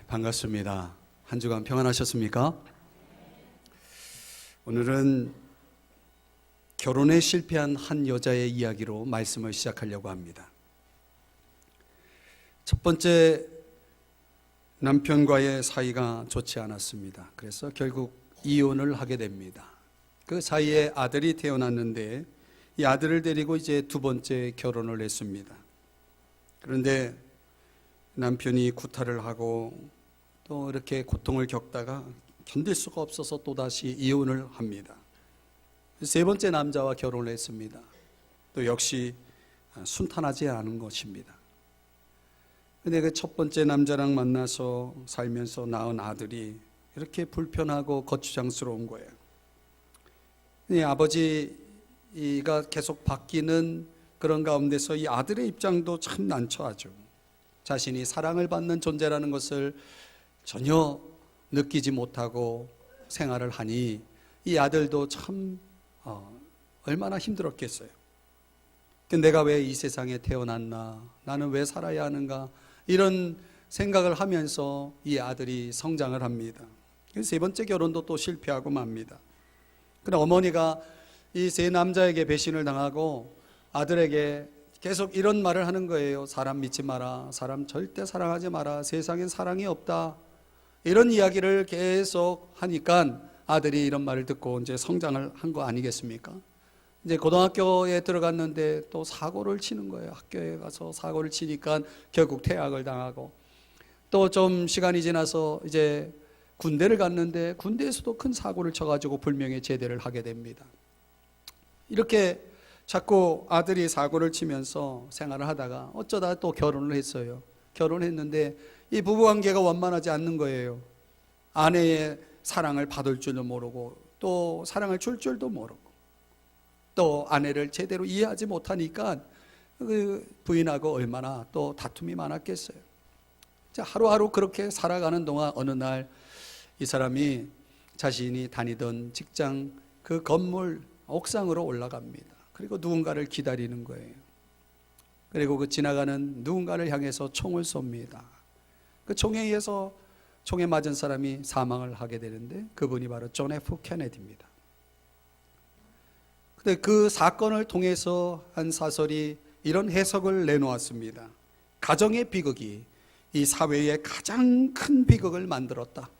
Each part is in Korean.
반갑습니다. 한 주간 평안하셨습니까? 오늘은 결혼에 실패한 한 여자의 이야기로 말씀을 시작하려고 합니다. 첫 번째, 남편과의 사이가 좋지 않았습니다. 그래서 결국 이혼을 하게 됩니다. 그 사이에 아들이 태어났는데 이 아들을 데리고 이제 두 번째 결혼을 했습니다. 그런데 남편이 구타를 하고 또 이렇게 고통을 겪다가 견딜 수가 없어서 또다시 이혼을 합니다. 세 번째 남자와 결혼을 했습니다. 또 역시 순탄하지 않은 것입니다. 근데 그 첫 번째 남자랑 만나서 살면서 낳은 아들이 이렇게 불편하고 거추장스러운 거예요. 이 아버지가 계속 바뀌는 그런 가운데서 이 아들의 입장도 참 난처하죠. 자신이 사랑을 받는 존재라는 것을 전혀 느끼지 못하고 생활을 하니 이 아들도 참 얼마나 힘들었겠어요. 내가 왜 이 세상에 태어났나, 나는 왜 살아야 하는가, 이런 생각을 하면서 이 아들이 성장을 합니다. 세 번째 결혼도 또 실패하고 맙니다. 그러나 어머니가 이 세 남자에게 배신을 당하고 아들에게 계속 이런 말을 하는 거예요. 사람 믿지 마라, 사람 절대 사랑하지 마라, 세상엔 사랑이 없다, 이런 이야기를 계속 하니까 아들이 이런 말을 듣고 이제 성장을 한 거 아니겠습니까? 이제 고등학교에 들어갔는데 또 사고를 치는 거예요. 학교에 가서 사고를 치니까 결국 퇴학을 당하고, 또 좀 시간이 지나서 이제 군대를 갔는데 군대에서도 큰 사고를 쳐가지고 불명예 제대를 하게 됩니다. 이렇게 자꾸 아들이 사고를 치면서 생활을 하다가 어쩌다 또 결혼을 했어요. 결혼했는데 이 부부관계가 원만하지 않는 거예요. 아내의 사랑을 받을 줄도 모르고 또 사랑을 줄 줄도 모르고 또 아내를 제대로 이해하지 못하니까 그 부인하고 얼마나 또 다툼이 많았겠어요. 하루하루 그렇게 살아가는 동안 어느 날 이 사람이 자신이 다니던 직장 그 건물 옥상으로 올라갑니다. 그리고 누군가를 기다리는 거예요. 그리고 그 지나가는 누군가를 향해서 총을 쏩니다. 그 총에 의해서 총에 맞은 사람이 사망을 하게 되는데 그분이 바로 존 F 케네디입니다. 근데 그 사건을 통해서 한 사설이 이런 해석을 내놓았습니다. 가정의 비극이 이 사회의 가장 큰 비극을 만들었다.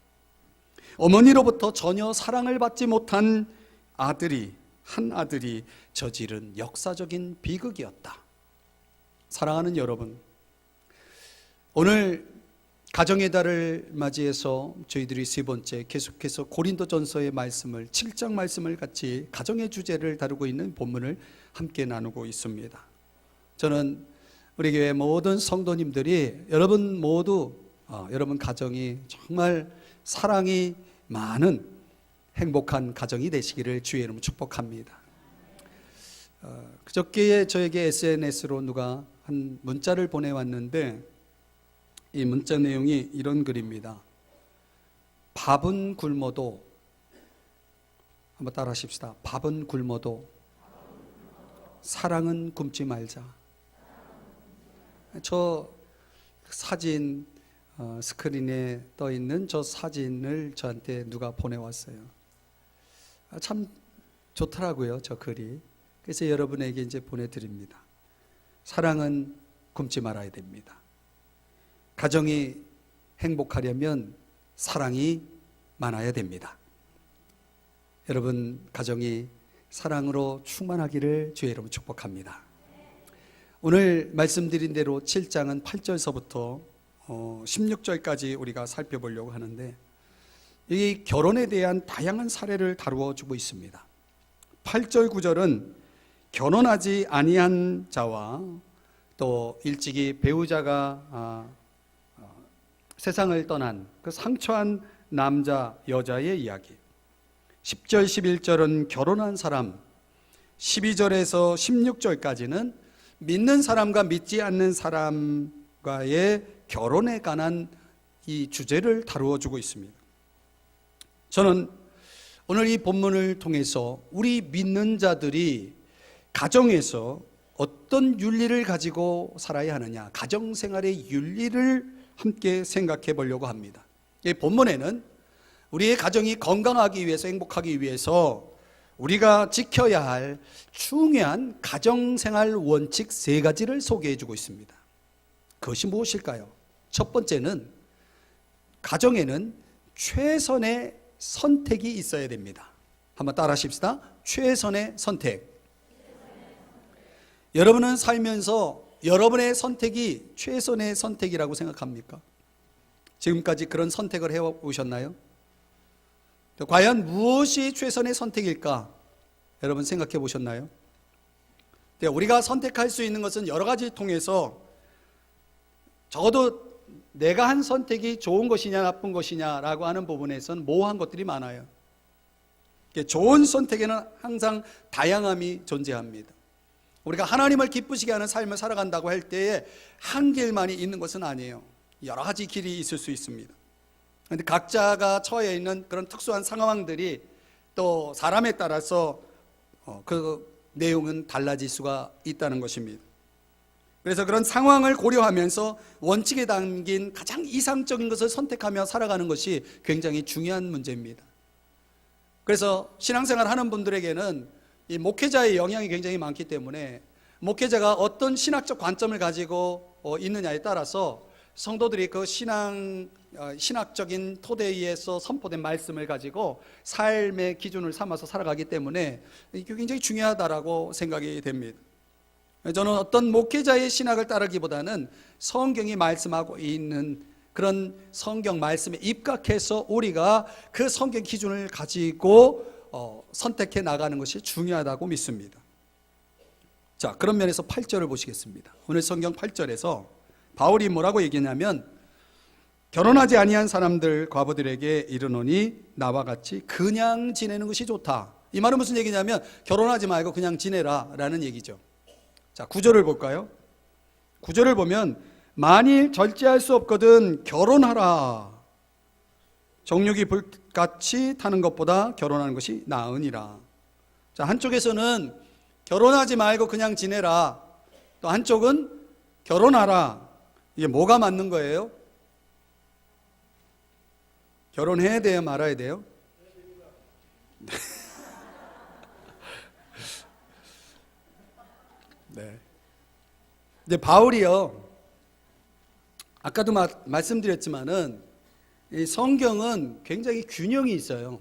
어머니로부터 전혀 사랑을 받지 못한 한 아들이 저지른 역사적인 비극이었다. 사랑하는 여러분, 오늘 가정의 달을 맞이해서 저희들이 세 번째 계속해서 고린도전서의 말씀을 7장 말씀을 같이 가정의 주제를 다루고 있는 본문을 함께 나누고 있습니다. 저는 우리 교회 모든 성도님들이 여러분 모두 여러분 가정이 정말 사랑이 많은 행복한 가정이 되시기를 주의 이름으로 축복합니다. 그저께 저에게 SNS로 누가 한 문자를 보내왔는데 이 문자 내용이 이런 글입니다. 밥은 굶어도, 한번 따라 하십시다. 밥은 굶어도 사랑은 굶지 말자. 저 사진 스크린에 떠 있는 저 사진을 저한테 누가 보내왔어요. 참 좋더라고요, 저 글이. 그래서 여러분에게 이제 보내드립니다. 사랑은 굶지 말아야 됩니다. 가정이 행복하려면 사랑이 많아야 됩니다. 여러분 가정이 사랑으로 충만하기를 주의 이름으로 축복합니다. 오늘 말씀드린 대로 7장은 8절서부터 16절까지 우리가 살펴보려고 하는데 이 결혼에 대한 다양한 사례를 다루어 주고 있습니다. 8절 9절은 결혼하지 아니한 자와 또 일찍이 배우자가 세상을 떠난 그 상처한 남자 여자의 이야기, 10절 11절은 결혼한 사람, 12절에서 16절까지는 믿는 사람과 믿지 않는 사람과의 결혼에 관한 이 주제를 다루어 주고 있습니다. 저는 오늘 이 본문을 통해서 우리 믿는 자들이 가정에서 어떤 윤리를 가지고 살아야 하느냐, 가정생활의 윤리를 함께 생각해 보려고 합니다. 이 본문에는 우리의 가정이 건강하기 위해서, 행복하기 위해서 우리가 지켜야 할 중요한 가정생활 원칙 3가지를 소개해 주고 있습니다. 그것이 무엇일까요? 첫 번째는 가정에는 최선의 선택이 있어야 됩니다. 한번 따라 하십시다. 최선의 선택. 여러분은 살면서 여러분의 선택이 최선의 선택이라고 생각합니까? 지금까지 그런 선택을 해오셨나요? 과연 무엇이 최선의 선택일까? 여러분 생각해 보셨나요? 우리가 선택할 수 있는 것은 여러 가지 통해서 적어도 내가 한 선택이 좋은 것이냐 나쁜 것이냐라고 하는 부분에서는 모호한 것들이 많아요. 좋은 선택에는 항상 다양함이 존재합니다. 우리가 하나님을 기쁘시게 하는 삶을 살아간다고 할 때에 한 길만이 있는 것은 아니에요. 여러 가지 길이 있을 수 있습니다. 그런데 각자가 처해 있는 그런 특수한 상황들이 또 사람에 따라서 그 내용은 달라질 수가 있다는 것입니다. 그래서 그런 상황을 고려하면서 원칙에 담긴 가장 이상적인 것을 선택하며 살아가는 것이 굉장히 중요한 문제입니다. 그래서 신앙생활 하는 분들에게는 이 목회자의 영향이 굉장히 많기 때문에 목회자가 어떤 신학적 관점을 가지고 있느냐에 따라서 성도들이 그 신학적인 토대 위에서 선포된 말씀을 가지고 삶의 기준을 삼아서 살아가기 때문에 이게 굉장히 중요하다라고 생각이 됩니다. 저는 어떤 목회자의 신학을 따르기보다는 성경이 말씀하고 있는 그런 성경 말씀에 입각해서 우리가 그 성경 기준을 가지고 선택해 나가는 것이 중요하다고 믿습니다. 자, 그런 면에서 8절을 보시겠습니다. 오늘 성경 8절에서 바울이 뭐라고 얘기냐면 결혼하지 아니한 사람들 과부들에게 이르노니 나와 같이 그냥 지내는 것이 좋다. 이 말은 무슨 얘기냐면 결혼하지 말고 그냥 지내라 라는 얘기죠. 자, 9절을 볼까요? 9절을 보면 만일 절제할 수 없거든 결혼하라. 정욕이 불같이 타는 것보다 결혼하는 것이 나으니라. 자, 한쪽에서는 결혼하지 말고 그냥 지내라. 또 한쪽은 결혼하라. 이게 뭐가 맞는 거예요? 결혼해야 돼요? 말아야 돼요? 네. 이제 바울이요. 아까도 말씀드렸지만은 이 성경은 굉장히 균형이 있어요.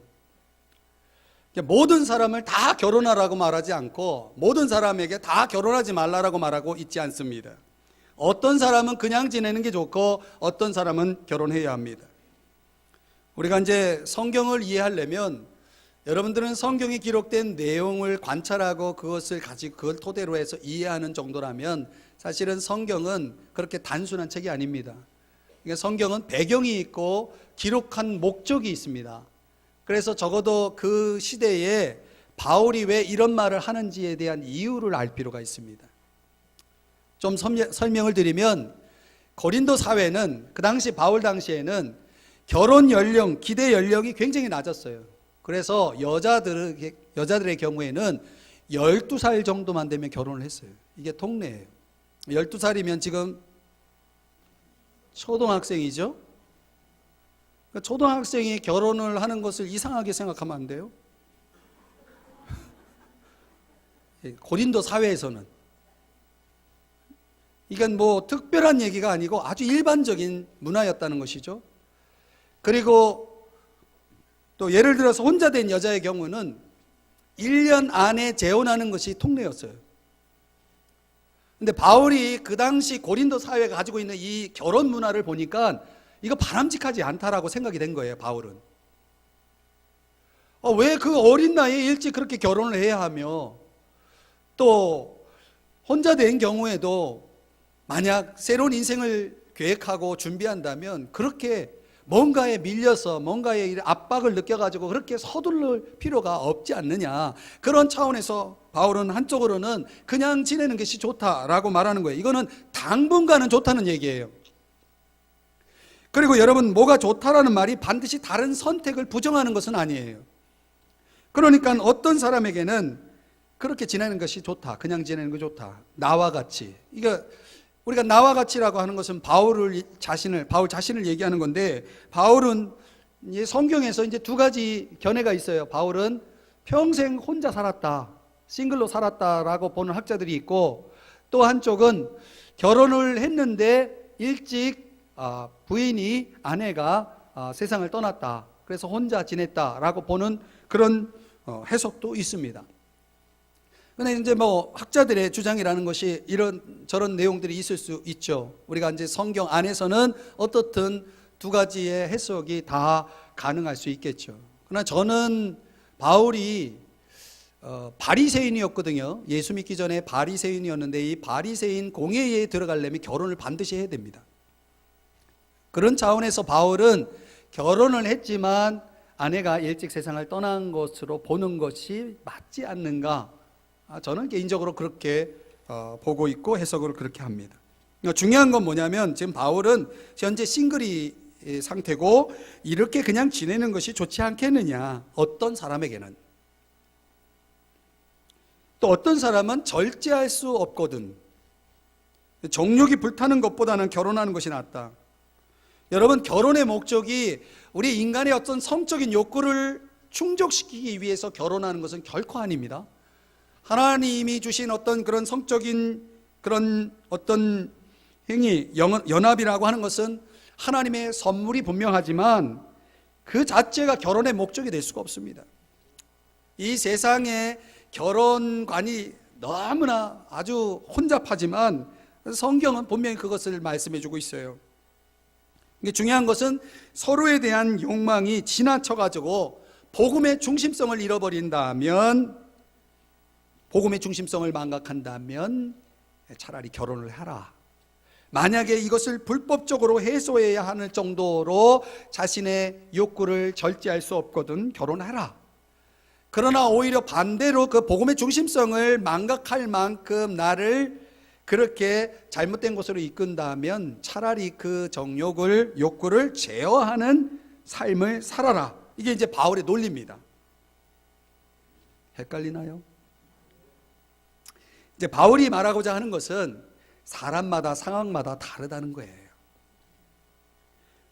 모든 사람을 다 결혼하라고 말하지 않고 모든 사람에게 다 결혼하지 말라라고 말하고 있지 않습니다. 어떤 사람은 그냥 지내는 게 좋고 어떤 사람은 결혼해야 합니다. 우리가 이제 성경을 이해하려면 여러분들은 성경에 기록된 내용을 관찰하고 그것을 가지고 그걸 토대로 해서 이해하는 정도라면 사실은 성경은 그렇게 단순한 책이 아닙니다. 그러니까 성경은 배경이 있고 기록한 목적이 있습니다. 그래서 적어도 그 시대에 바울이 왜 이런 말을 하는지에 대한 이유를 알 필요가 있습니다. 좀 설명을 드리면 고린도 사회는 그 당시 바울 당시에는 결혼 연령, 기대 연령이 굉장히 낮았어요. 그래서 여자들의 경우에는 12살 정도만 되면 결혼을 했어요. 이게 통례예요. 12살이면 지금 초등학생이죠. 초등학생이 결혼을 하는 것을 이상하게 생각하면 안 돼요. 고린도 사회에서는 이건 뭐 특별한 얘기가 아니고 아주 일반적인 문화였다는 것이죠. 그리고 또 예를 들어서 혼자 된 여자의 경우는 1년 안에 재혼하는 것이 통례였어요. 근데 바울이 그 당시 고린도 사회가 가지고 있는 이 결혼 문화를 보니까 이거 바람직하지 않다라고 생각이 된 거예요, 바울은. 왜 그 어린 나이에 일찍 그렇게 결혼을 해야 하며 또 혼자 된 경우에도 만약 새로운 인생을 계획하고 준비한다면 그렇게 뭔가에 밀려서 뭔가의 압박을 느껴가지고 그렇게 서둘러 필요가 없지 않느냐. 그런 차원에서 바울은 한쪽으로는 그냥 지내는 것이 좋다라고 말하는 거예요. 이거는 당분간은 좋다는 얘기예요. 그리고 여러분, 뭐가 좋다라는 말이 반드시 다른 선택을 부정하는 것은 아니에요. 그러니까 어떤 사람에게는 그렇게 지내는 것이 좋다, 그냥 지내는 것이 좋다, 나와 같이. 이거 우리가 나와 같이라고 하는 것은 바울 자신을 얘기하는 건데, 바울은 성경에서 이제 두 가지 견해가 있어요. 바울은 평생 혼자 살았다, 싱글로 살았다라고 보는 학자들이 있고, 또 한쪽은 결혼을 했는데 일찍 부인이, 아내가 세상을 떠났다, 그래서 혼자 지냈다라고 보는 그런 해석도 있습니다. 근데 이제 학자들의 주장이라는 것이 이런 저런 내용들이 있을 수 있죠. 우리가 이제 성경 안에서는 어떻든 두 가지의 해석이 다 가능할 수 있겠죠. 그러나 저는 바울이 바리새인이었거든요. 예수 믿기 전에 바리새인이었는데, 이 바리새인 공회에 들어가려면 결혼을 반드시 해야 됩니다. 그런 차원에서 바울은 결혼을 했지만 아내가 일찍 세상을 떠난 것으로 보는 것이 맞지 않는가, 저는 개인적으로 그렇게 보고 있고 해석을 그렇게 합니다. 중요한 건 뭐냐면, 지금 바울은 현재 싱글이 상태고 이렇게 그냥 지내는 것이 좋지 않겠느냐. 어떤 사람에게는, 또 어떤 사람은 절제할 수 없거든. 정욕이 불타는 것보다는 결혼하는 것이 낫다. 여러분, 결혼의 목적이 우리 인간의 어떤 성적인 욕구를 충족시키기 위해서 결혼하는 것은 결코 아닙니다. 하나님이 주신 어떤 그런 성적인 그런 어떤 행위, 연합이라고 하는 것은 하나님의 선물이 분명하지만 그 자체가 결혼의 목적이 될 수가 없습니다. 이 세상에 결혼관이 너무나 아주 혼잡하지만 성경은 분명히 그것을 말씀해 주고 있어요. 중요한 것은 서로에 대한 욕망이 지나쳐가지고 복음의 중심성을 잃어버린다면, 복음의 중심성을 망각한다면 차라리 결혼을 하라. 만약에 이것을 불법적으로 해소해야 하는 정도로 자신의 욕구를 절제할 수 없거든 결혼하라. 그러나 오히려 반대로 그 복음의 중심성을 망각할 만큼 나를 그렇게 잘못된 곳으로 이끈다면 차라리 그 욕구를 제어하는 삶을 살아라. 이게 이제 바울의 논리입니다. 헷갈리나요? 이제 바울이 말하고자 하는 것은 사람마다 상황마다 다르다는 거예요.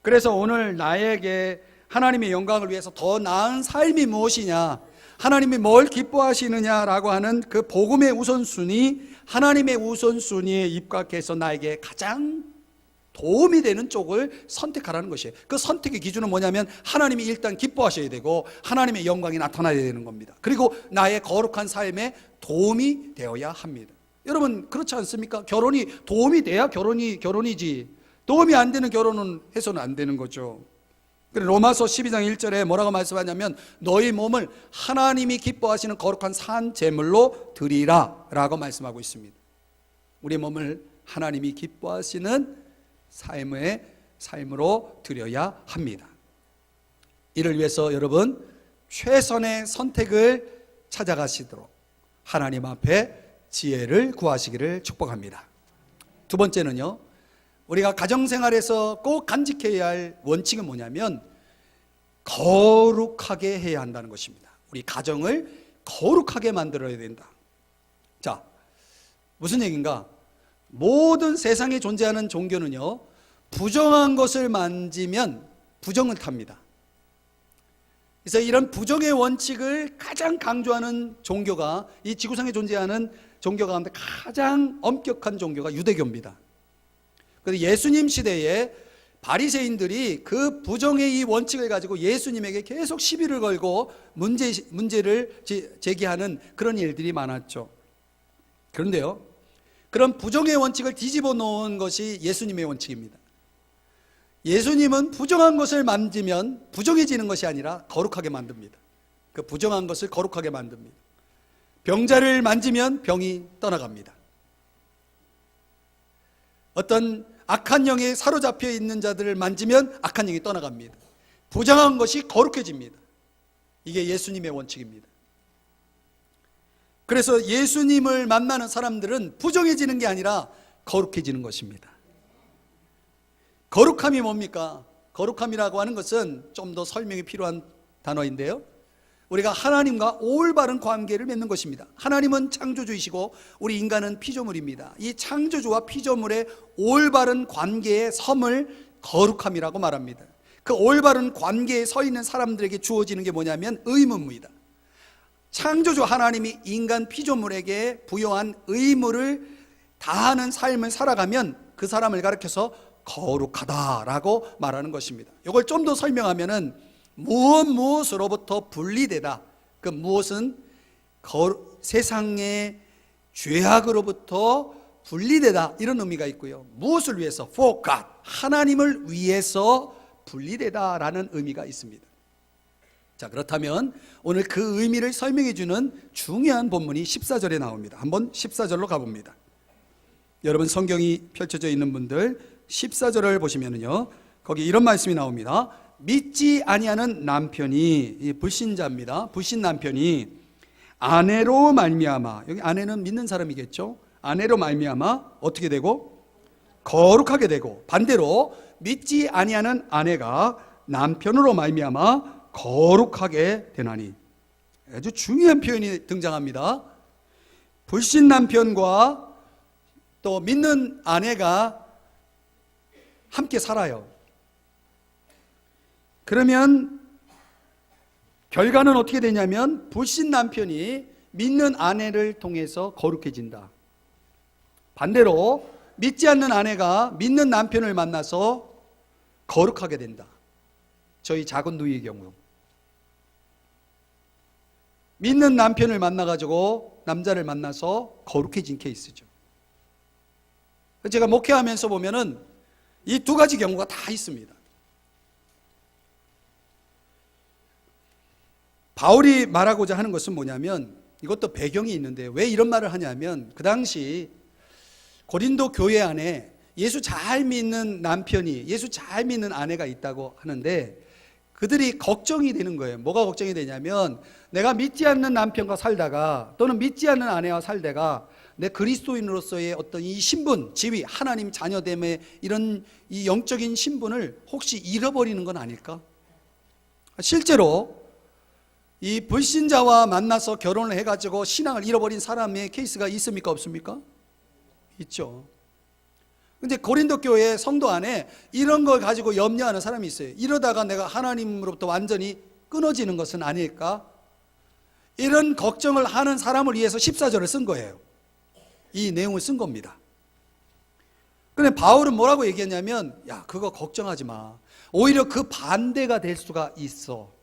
그래서 오늘 나에게 하나님의 영광을 위해서 더 나은 삶이 무엇이냐, 하나님이 뭘 기뻐하시느냐라고 하는 그 복음의 우선순위, 하나님의 우선순위에 입각해서 나에게 가장 도움이 되는 쪽을 선택하라는 것이에요. 그 선택의 기준은 뭐냐면 하나님이 일단 기뻐하셔야 되고 하나님의 영광이 나타나야 되는 겁니다. 그리고 나의 거룩한 삶에 도움이 되어야 합니다. 여러분, 그렇지 않습니까? 결혼이 도움이 돼야 결혼이지, 도움이 안 되는 결혼은 해서는 안 되는 거죠. 로마서 12장 1절에 뭐라고 말씀하냐면 너희 몸을 하나님이 기뻐하시는 거룩한 산 제물로 드리라 라고 말씀하고 있습니다. 우리 몸을 하나님이 기뻐하시는 삶으로 드려야 합니다. 이를 위해서 여러분, 최선의 선택을 찾아가시도록 하나님 앞에 지혜를 구하시기를 축복합니다. 두 번째는요, 우리가 가정생활에서 꼭 간직해야 할 원칙은 뭐냐면 거룩하게 해야 한다는 것입니다. 우리 가정을 거룩하게 만들어야 된다. 자, 무슨 얘기인가? 모든 세상에 존재하는 종교는요, 부정한 것을 만지면 부정을 탑니다. 그래서 이런 부정의 원칙을 가장 강조하는 종교가, 이 지구상에 존재하는 종교 가운데 가장 엄격한 종교가 유대교입니다. 그래서 예수님 시대에 바리새인들이 그 부정의 이 원칙을 가지고 예수님에게 계속 시비를 걸고 문제를 제기하는 그런 일들이 많았죠. 그런데요, 그런 부정의 원칙을 뒤집어 놓은 것이 예수님의 원칙입니다. 예수님은 부정한 것을 만지면 부정해지는 것이 아니라 거룩하게 만듭니다. 그 부정한 것을 거룩하게 만듭니다. 병자를 만지면 병이 떠나갑니다. 어떤 악한 영에 사로잡혀 있는 자들을 만지면 악한 영이 떠나갑니다. 부정한 것이 거룩해집니다. 이게 예수님의 원칙입니다. 그래서 예수님을 만나는 사람들은 부정해지는 게 아니라 거룩해지는 것입니다. 거룩함이 뭡니까? 거룩함이라고 하는 것은 좀 더 설명이 필요한 단어인데요, 우리가 하나님과 올바른 관계를 맺는 것입니다. 하나님은 창조주이시고 우리 인간은 피조물입니다. 이 창조주와 피조물의 올바른 관계의 섬을 거룩함이라고 말합니다. 그 올바른 관계에 서 있는 사람들에게 주어지는 게 뭐냐면 의무입니다. 창조주 하나님이 인간 피조물에게 부여한 의무를 다하는 삶을 살아가면 그 사람을 가리켜서 거룩하다라고 말하는 것입니다. 이걸 좀 더 설명하면은 무엇으로부터 분리되다. 그 무엇은 세상의 죄악으로부터 분리되다, 이런 의미가 있고요. 무엇을 위해서? For God, 하나님을 위해서 분리되다라는 의미가 있습니다. 자, 그렇다면 오늘 그 의미를 설명해 주는 중요한 본문이 14절에 나옵니다. 한번 14절로 가봅니다. 여러분 성경이 펼쳐져 있는 분들 14절을 보시면은요, 거기 이런 말씀이 나옵니다. 믿지 아니하는 남편이, 불신자입니다. 불신 남편이 아내로 말미암아, 여기 아내는 믿는 사람이겠죠. 아내로 말미암아 어떻게 되고? 거룩하게 되고, 반대로 믿지 아니하는 아내가 남편으로 말미암아 거룩하게 되나니. 아주 중요한 표현이 등장합니다. 불신 남편과 또 믿는 아내가 함께 살아요. 그러면 결과는 어떻게 되냐면 불신 남편이 믿는 아내를 통해서 거룩해진다. 반대로 믿지 않는 아내가 믿는 남편을 만나서 거룩하게 된다. 저희 작은 누이의 경우 믿는 남편을 만나가지고 남자를 만나서 거룩해진 케이스죠. 제가 목회하면서 보면은 이 두 가지 경우가 다 있습니다. 바울이 말하고자 하는 것은 뭐냐면, 이것도 배경이 있는데 왜 이런 말을 하냐면, 그 당시 고린도 교회 안에 예수 잘 믿는 남편이, 예수 잘 믿는 아내가 있다고 하는데 그들이 걱정이 되는 거예요. 뭐가 걱정이 되냐면, 내가 믿지 않는 남편과 살다가 또는 믿지 않는 아내와 살다가 내 그리스도인으로서의 어떤 이 신분, 지위, 하나님 자녀됨의 이런 이 영적인 신분을 혹시 잃어버리는 건 아닐까? 실제로 이 불신자와 만나서 결혼을 해가지고 신앙을 잃어버린 사람의 케이스가 있습니까? 없습니까? 있죠. 근데 고린도 교회 성도 안에 이런 걸 가지고 염려하는 사람이 있어요. 이러다가 내가 하나님으로부터 완전히 끊어지는 것은 아닐까? 이런 걱정을 하는 사람을 위해서 14절을 쓴 거예요. 이 내용을 쓴 겁니다. 근데 바울은 뭐라고 얘기했냐면, 야, 그거 걱정하지 마. 오히려 그 반대가 될 수가 있어.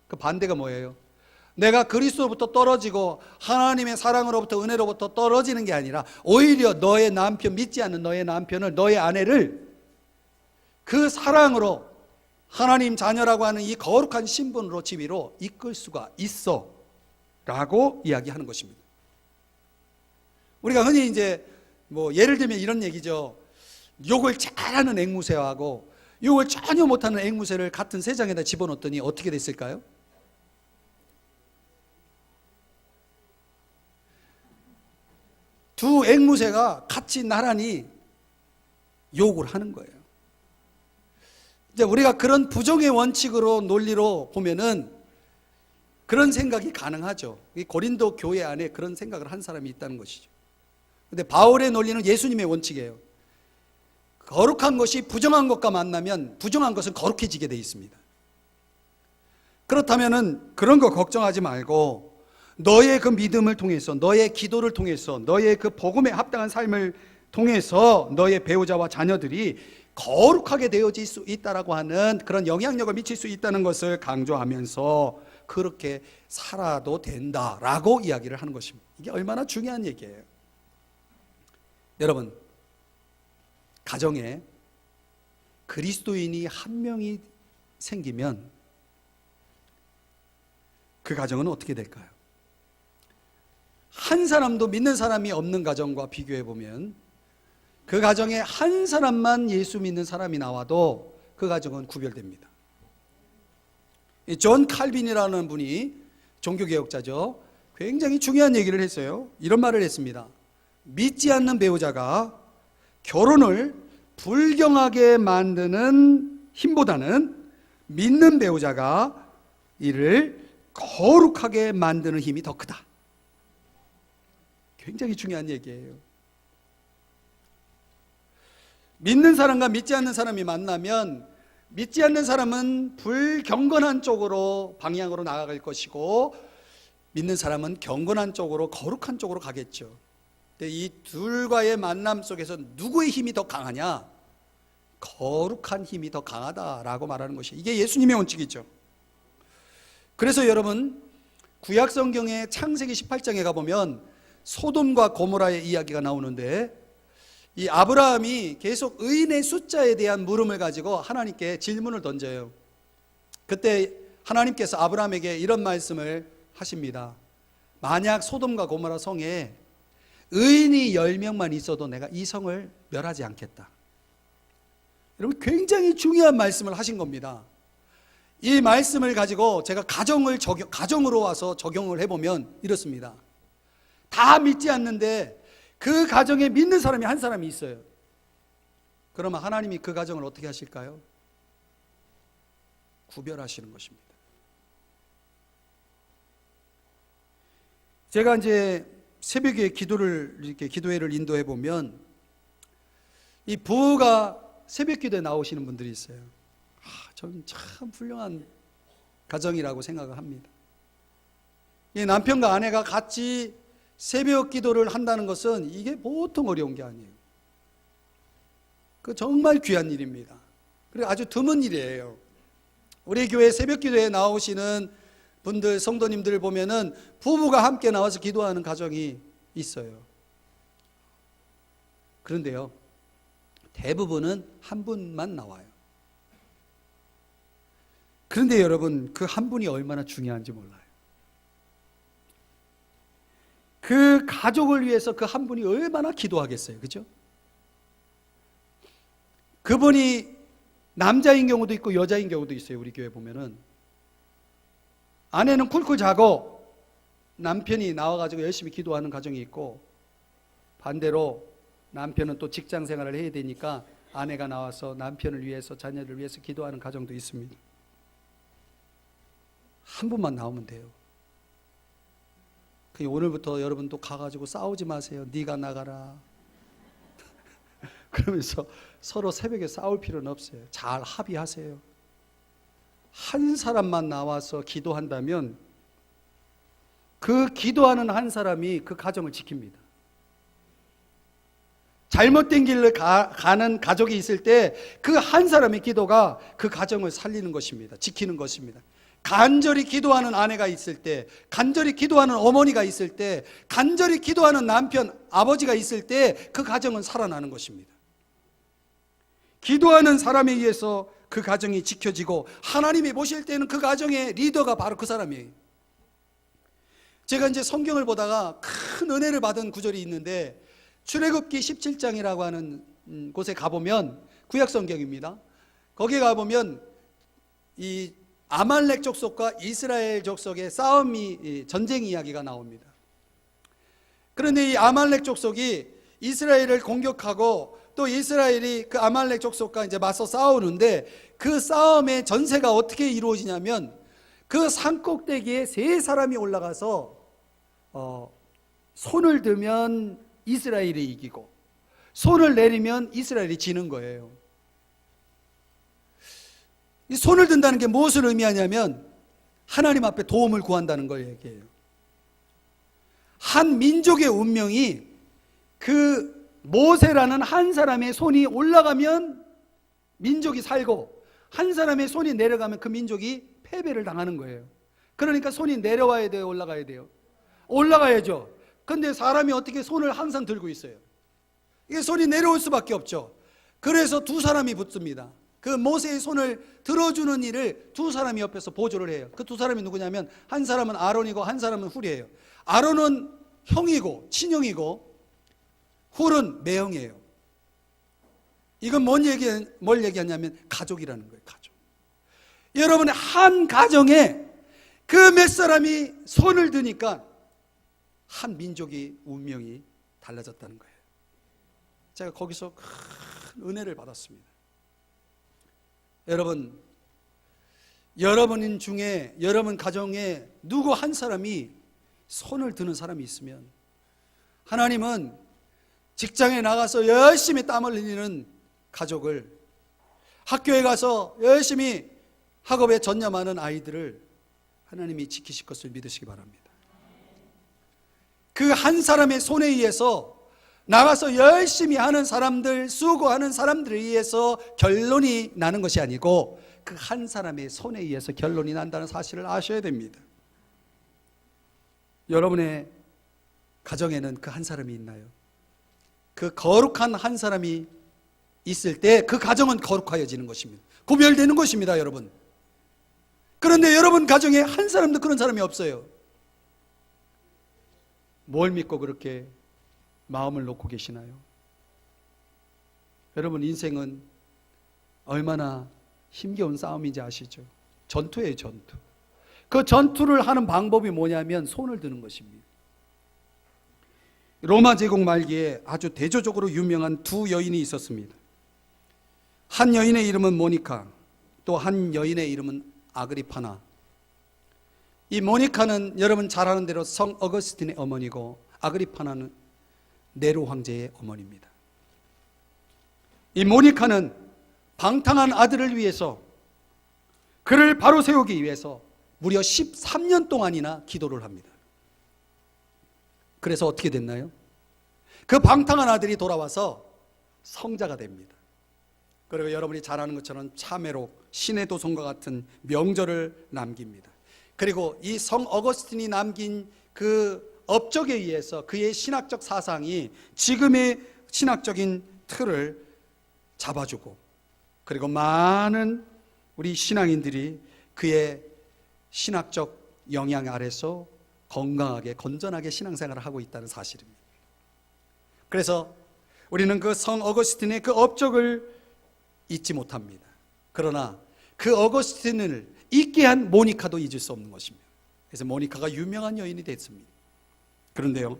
그 반대가 뭐예요? 내가 그리스도로부터 떨어지고 하나님의 사랑으로부터, 은혜로부터 떨어지는 게 아니라 오히려 너의 남편, 믿지 않는 너의 남편을, 너의 아내를 그 사랑으로 하나님 자녀라고 하는 이 거룩한 신분으로, 지위로 이끌 수가 있어 라고 이야기하는 것입니다. 우리가 흔히 이제 뭐 예를 들면 이런 얘기죠. 욕을 잘하는 앵무새하고 욕을 전혀 못하는 앵무새를 같은 새장에다 집어넣었더니 어떻게 됐을까요? 두 앵무새가 같이 나란히 욕을 하는 거예요. 이제 우리가 그런 부정의 원칙으로, 논리로 보면은 그런 생각이 가능하죠. 이 고린도 교회 안에 그런 생각을 한 사람이 있다는 것이죠. 근데 바울의 논리는 예수님의 원칙이에요. 거룩한 것이 부정한 것과 만나면 부정한 것은 거룩해지게 되어 있습니다. 그렇다면은 그런 거 걱정하지 말고 너의 그 믿음을 통해서, 너의 기도를 통해서, 너의 그 복음에 합당한 삶을 통해서 너의 배우자와 자녀들이 거룩하게 되어질 수 있다라고 하는 그런 영향력을 미칠 수 있다는 것을 강조하면서 그렇게 살아도 된다라고 이야기를 하는 것입니다. 이게 얼마나 중요한 얘기예요. 여러분, 가정에 그리스도인이 한 명이 생기면 그 가정은 어떻게 될까요? 한 사람도 믿는 사람이 없는 가정과 비교해 보면 그 가정에 한 사람만 예수 믿는 사람이 나와도 그 가정은 구별됩니다. 존 칼빈이라는 분이 종교개혁자죠. 굉장히 중요한 얘기를 했어요. 이런 말을 했습니다. 믿지 않는 배우자가 결혼을 불경하게 만드는 힘보다는 믿는 배우자가 이를 거룩하게 만드는 힘이 더 크다. 굉장히 중요한 얘기예요. 믿는 사람과 믿지 않는 사람이 만나면 믿지 않는 사람은 불경건한 쪽으로 방향으로 나아갈 것이고 믿는 사람은 경건한 쪽으로 거룩한 쪽으로 가겠죠. 근데 이 둘과의 만남 속에서 누구의 힘이 더 강하냐? 거룩한 힘이 더 강하다라고 말하는 것이 이게 예수님의 원칙이죠. 그래서 여러분 구약 성경의 창세기 18장에 가보면 소돔과 고모라의 이야기가 나오는데 이 아브라함이 계속 의인의 숫자에 대한 물음을 가지고 하나님께 질문을 던져요. 그때 하나님께서 아브라함에게 이런 말씀을 하십니다. 만약 소돔과 고모라 성에 의인이 10명만 있어도 내가 이 성을 멸하지 않겠다. 여러분 굉장히 중요한 말씀을 하신 겁니다. 이 말씀을 가지고 제가 가정으로 와서 적용을 해보면 이렇습니다. 다 믿지 않는데 그 가정에 믿는 사람이 한 사람이 있어요. 그러면 하나님이 그 가정을 어떻게 하실까요? 구별하시는 것입니다. 제가 이제 새벽에 기도회를 인도해 보면 이 부부가 새벽 기도에 나오시는 분들이 있어요. 저는 참 훌륭한 가정이라고 생각을 합니다. 이 남편과 아내가 같이 새벽 기도를 한다는 것은 이게 보통 어려운 게 아니에요. 그 정말 귀한 일입니다. 그리고 아주 드문 일이에요. 우리 교회 새벽 기도에 나오시는 분들, 성도님들 보면은 부부가 함께 나와서 기도하는 가정이 있어요. 그런데요, 대부분은 한 분만 나와요. 그런데 여러분, 그 한 분이 얼마나 중요한지 몰라요. 그 가족을 위해서 그 한 분이 얼마나 기도하겠어요. 그죠? 그분이 남자인 경우도 있고 여자인 경우도 있어요. 우리 교회 보면은 아내는 쿨쿨 자고 남편이 나와가지고 열심히 기도하는 가정이 있고, 반대로 남편은 또 직장 생활을 해야 되니까 아내가 나와서 남편을 위해서 자녀를 위해서 기도하는 가정도 있습니다. 한 분만 나오면 돼요. 오늘부터 여러분 또 가가지고 싸우지 마세요. 네가 나가라. 그러면서 서로 새벽에 싸울 필요는 없어요. 잘 합의하세요. 한 사람만 나와서 기도한다면 그 기도하는 한 사람이 그 가정을 지킵니다. 잘못된 길을 가는 가족이 있을 때 그 한 사람의 기도가 그 가정을 살리는 것입니다. 지키는 것입니다. 간절히 기도하는 아내가 있을 때, 간절히 기도하는 어머니가 있을 때, 간절히 기도하는 남편, 아버지가 있을 때 그 가정은 살아나는 것입니다. 기도하는 사람에 의해서 그 가정이 지켜지고 하나님이 보실 때는 그 가정의 리더가 바로 그 사람이에요. 제가 이제 성경을 보다가 큰 은혜를 받은 구절이 있는데 출애굽기 17장이라고 하는 곳에 가보면, 구약 성경입니다. 거기에 가보면 이 아말렉 족속과 이스라엘 족속의 전쟁 이야기가 나옵니다. 그런데 이 아말렉 족속이 이스라엘을 공격하고 또 이스라엘이 그 아말렉 족속과 이제 맞서 싸우는데, 그 싸움의 전세가 어떻게 이루어지냐면 그 산꼭대기에 세 사람이 올라가서 손을 들면 이스라엘이 이기고 손을 내리면 이스라엘이 지는 거예요. 이 손을 든다는 게 무엇을 의미하냐면 하나님 앞에 도움을 구한다는 걸 얘기해요. 한 민족의 운명이 그 모세라는 한 사람의 손이 올라가면 민족이 살고, 한 사람의 손이 내려가면 그 민족이 패배를 당하는 거예요. 그러니까 손이 내려와야 돼요, 올라가야 돼요? 올라가야죠. 근데 사람이 어떻게 손을 항상 들고 있어요? 이게 손이 내려올 수밖에 없죠. 그래서 두 사람이 붙습니다. 그 모세의 손을 들어주는 일을 두 사람이 옆에서 보조를 해요. 그 두 사람이 누구냐면 한 사람은 아론이고 한 사람은 훌이에요. 아론은 형이고 친형이고 훌은 매형이에요. 이건 뭘 얘기하냐면 가족이라는 거예요. 가족. 여러분의 한 가정에 그 몇 사람이 손을 드니까 한 민족의 운명이 달라졌다는 거예요. 제가 거기서 큰 은혜를 받았습니다. 여러분, 여러분 중에, 여러분 가정에 누구 한 사람이 손을 드는 사람이 있으면 하나님은 직장에 나가서 열심히 땀을 흘리는 가족을, 학교에 가서 열심히 학업에 전념하는 아이들을 하나님이 지키실 것을 믿으시기 바랍니다. 그 한 사람의 손에 의해서, 나가서 열심히 하는 사람들, 수고하는 사람들에 의해서 결론이 나는 것이 아니고 그 한 사람의 손에 의해서 결론이 난다는 사실을 아셔야 됩니다. 여러분의 가정에는 그 한 사람이 있나요? 그 거룩한 한 사람이 있을 때 그 가정은 거룩하여지는 것입니다. 구별되는 것입니다, 여러분. 그런데 여러분 가정에 한 사람도 그런 사람이 없어요. 뭘 믿고 그렇게 마음을 놓고 계시나요? 여러분, 인생은 얼마나 힘겨운 싸움인지 아시죠? 전투예요, 전투. 그 전투를 하는 방법이 뭐냐면 손을 드는 것입니다. 로마 제국 말기에 아주 대조적으로 유명한 두 여인이 있었습니다. 한 여인의 이름은 모니카, 또 한 여인의 이름은 아그리파나. 이 모니카는 여러분 잘 아는 대로 성 어거스틴의 어머니고, 아그리파나는 네로 황제의 어머니입니다. 이 모니카는 방탕한 아들을 위해서, 그를 바로 세우기 위해서 무려 13년 동안이나 기도를 합니다. 그래서 어떻게 됐나요? 그 방탕한 아들이 돌아와서 성자가 됩니다. 그리고 여러분이 잘 아는 것처럼 참회록, 신의 도성과 같은 명절을 남깁니다. 그리고 이 성 어거스틴이 남긴 그 업적에 의해서 그의 신학적 사상이 지금의 신학적인 틀을 잡아주고, 그리고 많은 우리 신앙인들이 그의 신학적 영향 아래서 건강하게, 건전하게 신앙생활을 하고 있다는 사실입니다. 그래서 우리는 그 성 어거스틴의 그 업적을 잊지 못합니다. 그러나 그 어거스틴을 잊게 한 모니카도 잊을 수 없는 것입니다. 그래서 모니카가 유명한 여인이 됐습니다. 그런데요,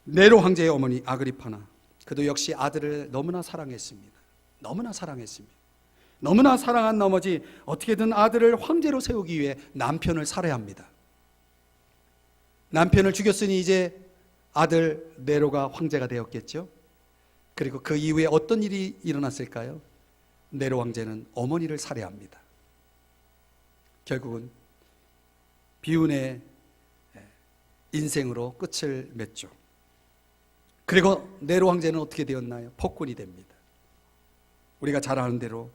네로 황제의 어머니 아그리파나, 그도 역시 아들을 너무나 사랑했습니다. 너무나 사랑했습니다. 너무나 사랑한 나머지 어떻게든 아들을 황제로 세우기 위해 남편을 살해합니다. 남편을 죽였으니 이제 아들 네로가 황제가 되었겠죠. 그리고 그 이후에 어떤 일이 일어났을까요? 네로 황제는 어머니를 살해합니다. 결국은 비운의 인생으로 끝을 맺죠. 그리고 네로 황제는 어떻게 되었나요? 폭군이 됩니다. 우리가 잘 아는 대로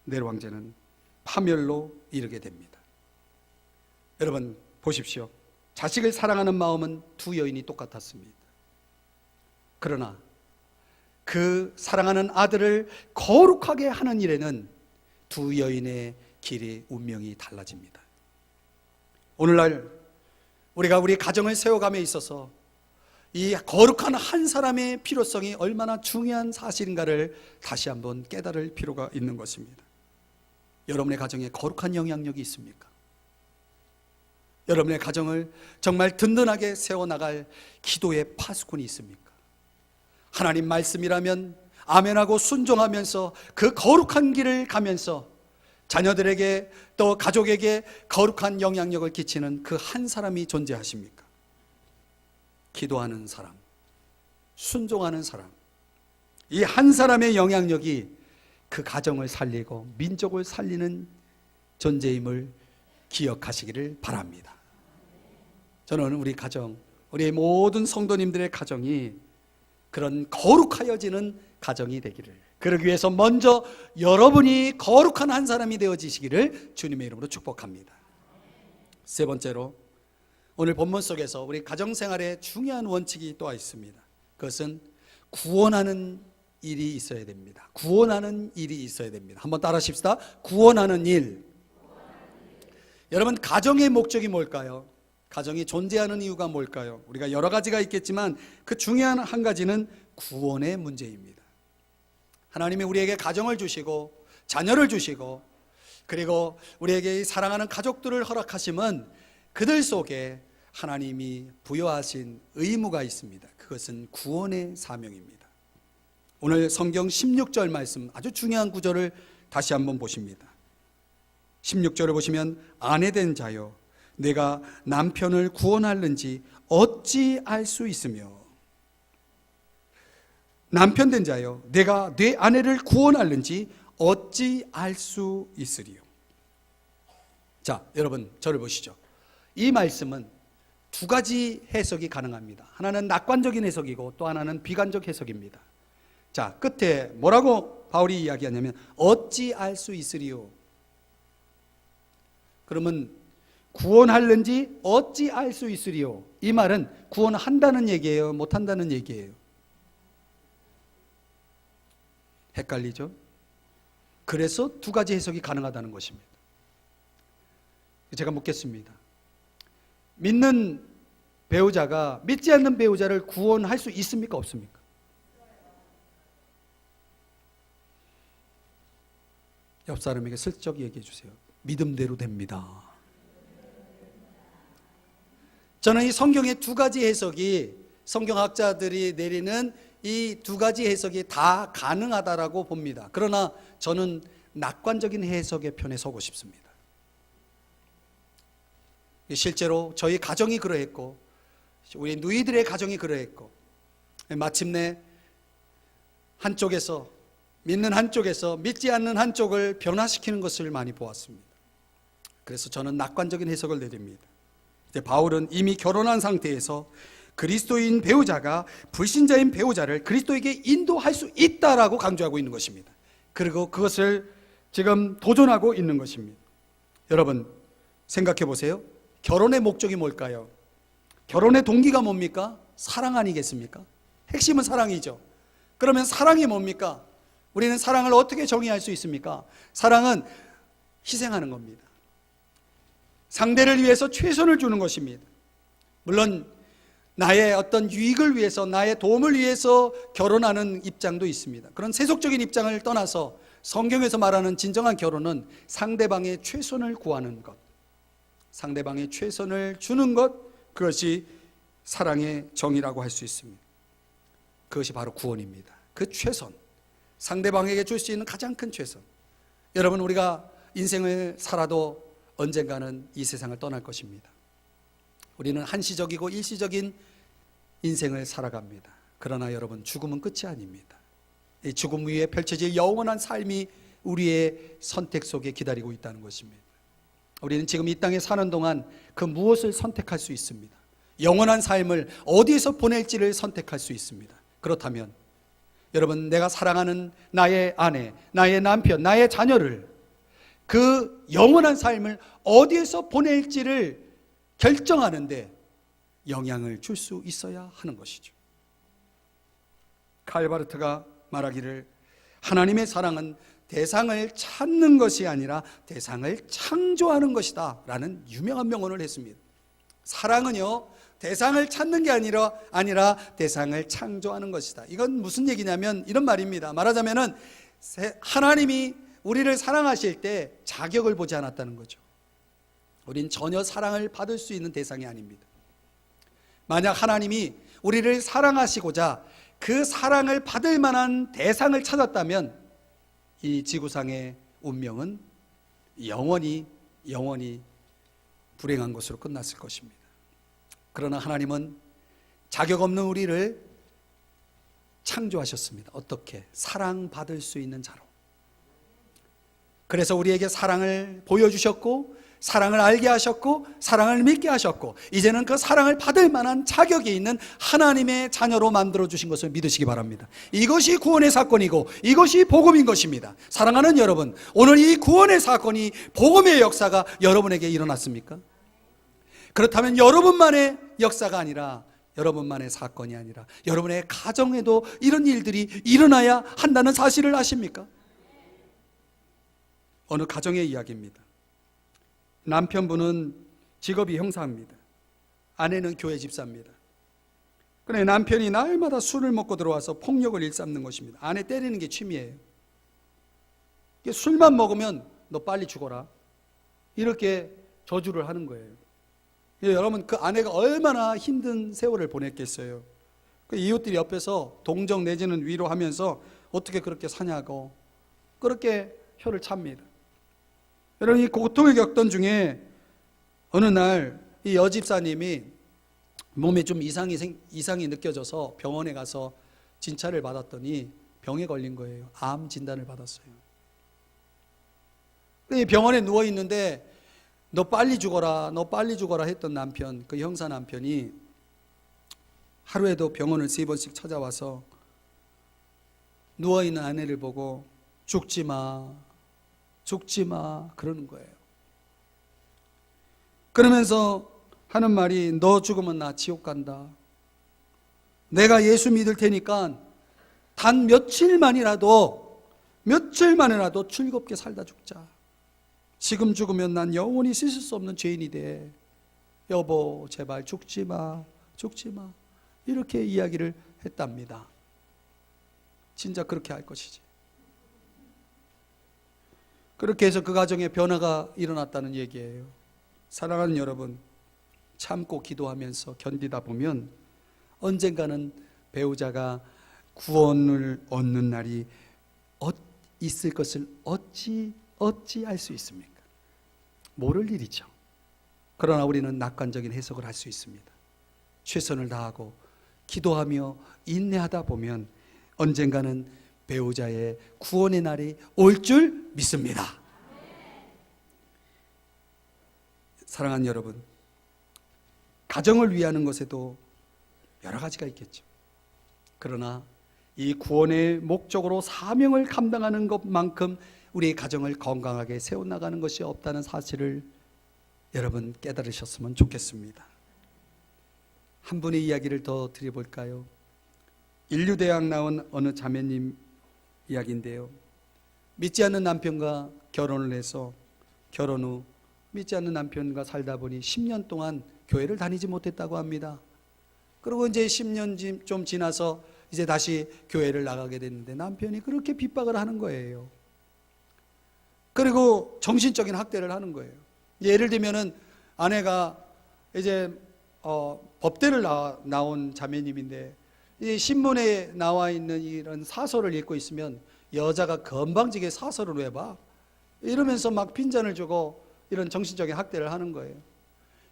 네로 황제는 파멸로 이르게 됩니다. 여러분 보십시오. 자식을 사랑하는 마음은 두 여인이 똑같았습니다. 그러나 그 사랑하는 아들을 거룩하게 하는 일에는 두 여인의 길이, 운명이 달라집니다. 오늘날 우리가 우리 가정을 세워감에 있어서 이 거룩한 한 사람의 필요성이 얼마나 중요한 사실인가를 다시 한번 깨달을 필요가 있는 것입니다. 여러분의 가정에 거룩한 영향력이 있습니까? 여러분의 가정을 정말 든든하게 세워나갈 기도의 파수꾼이 있습니까? 하나님 말씀이라면 아멘하고 순종하면서 그 거룩한 길을 가면서 자녀들에게 또 가족에게 거룩한 영향력을 끼치는 그 한 사람이 존재하십니까? 기도하는 사람, 순종하는 사람, 이 한 사람의 영향력이 그 가정을 살리고 민족을 살리는 존재임을 기억하시기를 바랍니다. 저는 우리 가정, 우리 모든 성도님들의 가정이 그런 거룩하여지는 가정이 되기를, 그러기 위해서 먼저 여러분이 거룩한 한 사람이 되어지시기를 주님의 이름으로 축복합니다. 세 번째로, 오늘 본문 속에서 우리 가정생활에 중요한 원칙이 또 있습니다. 그것은 구원하는 일이 있어야 됩니다. 구원하는 일이 있어야 됩니다. 한번 따라 하십시다. 구원하는 일. 여러분, 가정의 목적이 뭘까요? 가정이 존재하는 이유가 뭘까요? 우리가 여러 가지가 있겠지만 그 중요한 한 가지는 구원의 문제입니다. 하나님이 우리에게 가정을 주시고 자녀를 주시고 그리고 우리에게 사랑하는 가족들을 허락하심은 그들 속에 하나님이 부여하신 의무가 있습니다. 그것은 구원의 사명입니다. 오늘 성경 16절 말씀, 아주 중요한 구절을 다시 한번 보십니다. 16절에 보시면 아내된 자여 내가 남편을 구원하는지 어찌 알 수 있으며, 남편 된 자여 내가 내 아내를 구원하는지 어찌 알 수 있으리요. 자, 여러분 저를 보시죠. 이 말씀은 두 가지 해석이 가능합니다. 하나는 낙관적인 해석이고 또 하나는 비관적 해석입니다. 자, 끝에 뭐라고 바울이 이야기하냐면 어찌 알 수 있으리요. 그러면 구원하는지 어찌 알 수 있으리요. 이 말은 구원한다는 얘기예요, 못한다는 얘기예요? 헷갈리죠? 그래서 두 가지 해석이 가능하다는 것입니다. 제가 묻겠습니다. 믿는 배우자가 믿지 않는 배우자를 구원할 수 있습니까, 없습니까? 옆 사람에게 슬쩍 얘기해 주세요. 믿음대로 됩니다. 저는 이 성경의 두 가지 해석이, 성경학자들이 내리는 이 두 가지 해석이 다 가능하다라고 봅니다. 그러나 저는 낙관적인 해석의 편에 서고 싶습니다. 실제로 저희 가정이 그러했고 우리 누이들의 가정이 그러했고, 마침내 한쪽에서, 믿는 한쪽에서 믿지 않는 한쪽을 변화시키는 것을 많이 보았습니다. 그래서 저는 낙관적인 해석을 내립니다. 이제 바울은 이미 결혼한 상태에서 그리스도인 배우자가 불신자인 배우자를 그리스도에게 인도할 수 있다라고 강조하고 있는 것입니다. 그리고 그것을 지금 도전하고 있는 것입니다. 여러분 생각해 보세요. 결혼의 목적이 뭘까요? 결혼의 동기가 뭡니까? 사랑 아니겠습니까? 핵심은 사랑이죠. 그러면 사랑이 뭡니까? 우리는 사랑을 어떻게 정의할 수 있습니까? 사랑은 희생하는 겁니다. 상대를 위해서 최선을 주는 것입니다. 물론 나의 어떤 유익을 위해서, 나의 도움을 위해서 결혼하는 입장도 있습니다. 그런 세속적인 입장을 떠나서 성경에서 말하는 진정한 결혼은 상대방의 최선을 구하는 것, 상대방의 최선을 주는 것, 그것이 사랑의 정의라고 할 수 있습니다. 그것이 바로 구원입니다. 그 최선, 상대방에게 줄 수 있는 가장 큰 최선. 여러분, 우리가 인생을 살아도 언젠가는 이 세상을 떠날 것입니다. 우리는 한시적이고 일시적인 인생을 살아갑니다. 그러나 여러분, 죽음은 끝이 아닙니다. 이 죽음 위에 펼쳐질 영원한 삶이 우리의 선택 속에 기다리고 있다는 것입니다. 우리는 지금 이 땅에 사는 동안 그 무엇을 선택할 수 있습니다. 영원한 삶을 어디에서 보낼지를 선택할 수 있습니다. 그렇다면 여러분, 내가 사랑하는 나의 아내, 나의 남편, 나의 자녀를, 그 영원한 삶을 어디에서 보낼지를 결정하는데 영향을 줄 수 있어야 하는 것이죠. 칼바르트가 말하기를 하나님의 사랑은 대상을 찾는 것이 아니라 대상을 창조하는 것이다 라는 유명한 명언을 했습니다. 사랑은요, 대상을 찾는 게 아니라 대상을 창조하는 것이다. 이건 무슨 얘기냐면 이런 말입니다. 말하자면은 하나님이 우리를 사랑하실 때 자격을 보지 않았다는 거죠. 우린 전혀 사랑을 받을 수 있는 대상이 아닙니다. 만약 하나님이 우리를 사랑하시고자 그 사랑을 받을 만한 대상을 찾았다면 이 지구상의 운명은 영원히 불행한 것으로 끝났을 것입니다. 그러나 하나님은 자격 없는 우리를 창조하셨습니다. 어떻게? 사랑받을 수 있는 자로. 그래서 우리에게 사랑을 보여주셨고, 사랑을 알게 하셨고, 사랑을 믿게 하셨고, 이제는 그 사랑을 받을 만한 자격이 있는 하나님의 자녀로 만들어주신 것을 믿으시기 바랍니다. 이것이 구원의 사건이고 이것이 복음인 것입니다. 사랑하는 여러분, 오늘 이 구원의 사건이, 복음의 역사가 여러분에게 일어났습니까? 그렇다면 여러분만의 역사가 아니라, 여러분만의 사건이 아니라 여러분의 가정에도 이런 일들이 일어나야 한다는 사실을 아십니까? 어느 가정의 이야기입니다. 남편분은 직업이 형사입니다. 아내는 교회 집사입니다. 그런데 남편이 날마다 술을 먹고 들어와서 폭력을 일삼는 것입니다. 아내 때리는 게 취미예요. 술만 먹으면 너 빨리 죽어라, 이렇게 저주를 하는 거예요. 여러분, 그 아내가 얼마나 힘든 세월을 보냈겠어요. 그 이웃들이 옆에서 동정 내지는 위로하면서 어떻게 그렇게 사냐고 그렇게 혀를 찹니다. 여러분, 이 고통을 겪던 중에 어느 날 이 여집사님이 몸에 좀 이상이 느껴져서 병원에 가서 진찰을 받았더니 병에 걸린 거예요. 암 진단을 받았어요. 병원에 누워 있는데 너 빨리 죽어라, 너 빨리 죽어라 했던 남편, 그 형사 남편이 하루에도 병원을 3번씩 찾아와서 누워있는 아내를 보고 죽지 마, 죽지 마 그러는 거예요. 그러면서 하는 말이 너 죽으면 나 지옥 간다. 내가 예수 믿을 테니까 단 며칠만이라도 즐겁게 살다 죽자. 지금 죽으면 난 영원히 씻을 수 없는 죄인이 돼. 여보 제발 죽지 마, 죽지 마. 이렇게 이야기를 했답니다. 진짜 그렇게 할 것이지. 그렇게 해서 그 가정에 변화가 일어났다는 얘기예요. 사랑하는 여러분, 참고 기도하면서 견디다 보면 언젠가는 배우자가 구원을 얻는 날이 있을 것을 어찌 알 수 있습니까? 모를 일이죠. 그러나 우리는 낙관적인 해석을 할 수 있습니다. 최선을 다하고 기도하며 인내하다 보면 언젠가는 배우자의 구원의 날이 올 줄 믿습니다. 사랑하는 여러분, 가정을 위하는 것에도 여러 가지가 있겠죠. 그러나 이 구원의 목적으로 사명을 감당하는 것만큼 우리의 가정을 건강하게 세워나가는 것이 없다는 사실을 여러분 깨달으셨으면 좋겠습니다. 한 분의 이야기를 더 드려볼까요? 인류대학 나온 어느 자매님 이야기인데요. 믿지 않는 남편과 결혼을 해서 결혼 후 믿지 않는 남편과 살다 보니 10년 동안 교회를 다니지 못했다고 합니다. 그리고 이제 10년 좀 지나서 이제 다시 교회를 나가게 됐는데 남편이 그렇게 핍박을 하는 거예요. 그리고 정신적인 학대를 하는 거예요. 예를 들면은 아내가 이제 법대를 나온 자매님인데 이 신문에 나와 있는 이런 사설을 읽고 있으면 여자가 건방지게 사설을 왜 봐? 이러면서 막 핀잔을 주고 이런 정신적인 학대를 하는 거예요.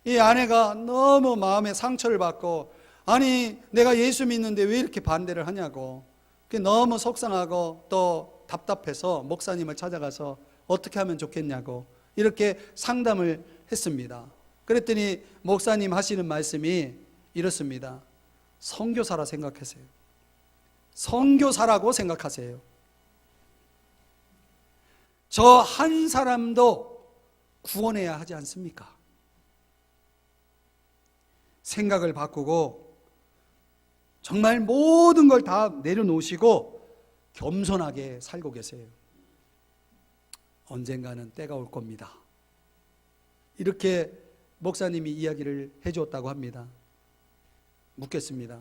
이 아내가 너무 마음에 상처를 받고 아니 내가 예수 믿는데 왜 이렇게 반대를 하냐고 그게 너무 속상하고 또 답답해서 목사님을 찾아가서 어떻게 하면 좋겠냐고 이렇게 상담을 했습니다. 그랬더니 목사님 하시는 말씀이 이렇습니다. 선교사라 생각하세요. 선교사라고 생각하세요. 저 한 사람도 구원해야 하지 않습니까? 생각을 바꾸고 정말 모든 걸 다 내려놓으시고 겸손하게 살고 계세요. 언젠가는 때가 올 겁니다. 이렇게 목사님이 이야기를 해주었다고 합니다. 묻겠습니다.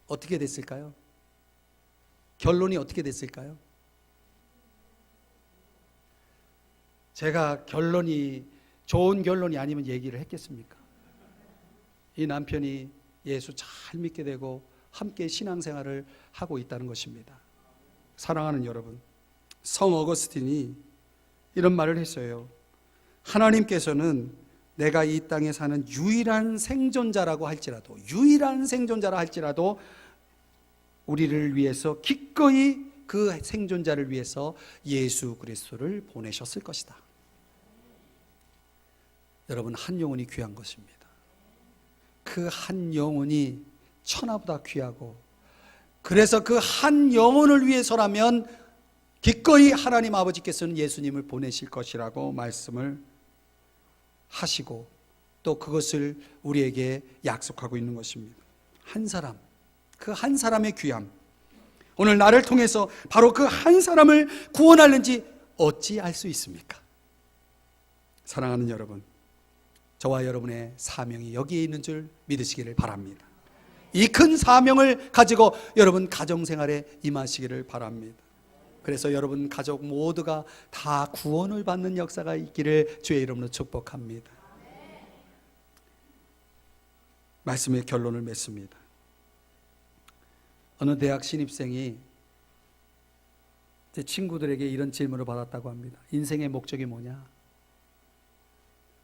어떻게 됐을까요? 결론이 어떻게 됐을까요? 제가 결론이 좋은 결론이 아니면 얘기를 했겠습니까? 이 남편이 예수 잘 믿게 되고 함께 신앙생활을 하고 있다는 것입니다. 사랑하는 여러분, 성 어거스틴이 이런 말을 했어요. 하나님께서는 내가 이 땅에 사는 유일한 생존자라 할지라도 우리를 위해서 기꺼이 그 생존자를 위해서 예수 그리스도를 보내셨을 것이다. 여러분, 한 영혼이 귀한 것입니다. 그 한 영혼이 천하보다 귀하고 그래서 그 한 영혼을 위해서라면 기꺼이 하나님 아버지께서는 예수님을 보내실 것이라고 말씀을 하시고 또 그것을 우리에게 약속하고 있는 것입니다. 한 사람, 그 한 사람의 귀함, 오늘 나를 통해서 바로 그 한 사람을 구원하는지 어찌 알 수 있습니까? 사랑하는 여러분, 저와 여러분의 사명이 여기에 있는 줄 믿으시기를 바랍니다. 이 큰 사명을 가지고 여러분 가정생활에 임하시기를 바랍니다. 그래서 여러분 가족 모두가 다 구원을 받는 역사가 있기를 주의 이름으로 축복합니다. 말씀의 결론을 맺습니다. 어느 대학 신입생이 제 친구들에게 이런 질문을 받았다고 합니다. 인생의 목적이 뭐냐?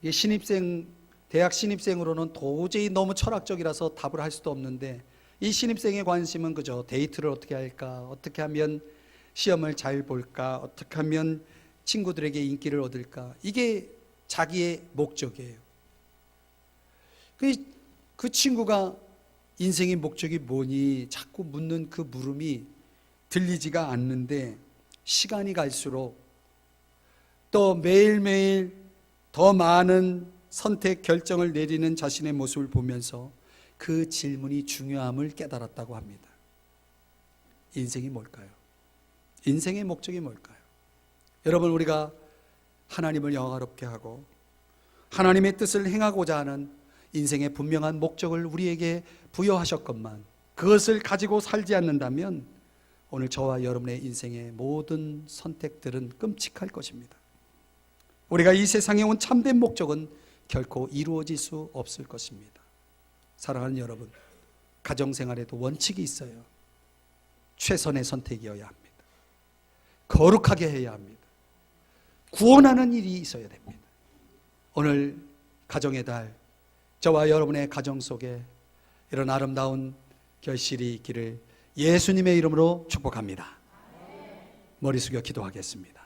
이게 대학 신입생으로는 도저히 너무 철학적이라서 답을 할 수도 없는데, 이 신입생의 관심은 그저 데이트를 어떻게 할까, 어떻게 하면 시험을 잘 볼까, 어떻게 하면 친구들에게 인기를 얻을까, 이게 자기의 목적이에요. 그 친구가 인생의 목적이 뭐니 자꾸 묻는 그 물음이 들리지가 않는데, 시간이 갈수록 또 매일매일 더 많은 선택 결정을 내리는 자신의 모습을 보면서 그 질문이 중요함을 깨달았다고 합니다. 인생이 뭘까요? 인생의 목적이 뭘까요? 여러분, 우리가 하나님을 영화롭게 하고 하나님의 뜻을 행하고자 하는 인생의 분명한 목적을 우리에게 부여하셨건만 그것을 가지고 살지 않는다면 오늘 저와 여러분의 인생의 모든 선택들은 끔찍할 것입니다. 우리가 이 세상에 온 참된 목적은 결코 이루어질 수 없을 것입니다. 사랑하는 여러분, 가정생활에도 원칙이 있어요. 최선의 선택이어야 합니다. 거룩하게 해야 합니다. 구원하는 일이 있어야 됩니다. 오늘 가정의 달, 저와 여러분의 가정 속에 이런 아름다운 결실이 있기를 예수님의 이름으로 축복합니다. 머리 숙여 기도하겠습니다.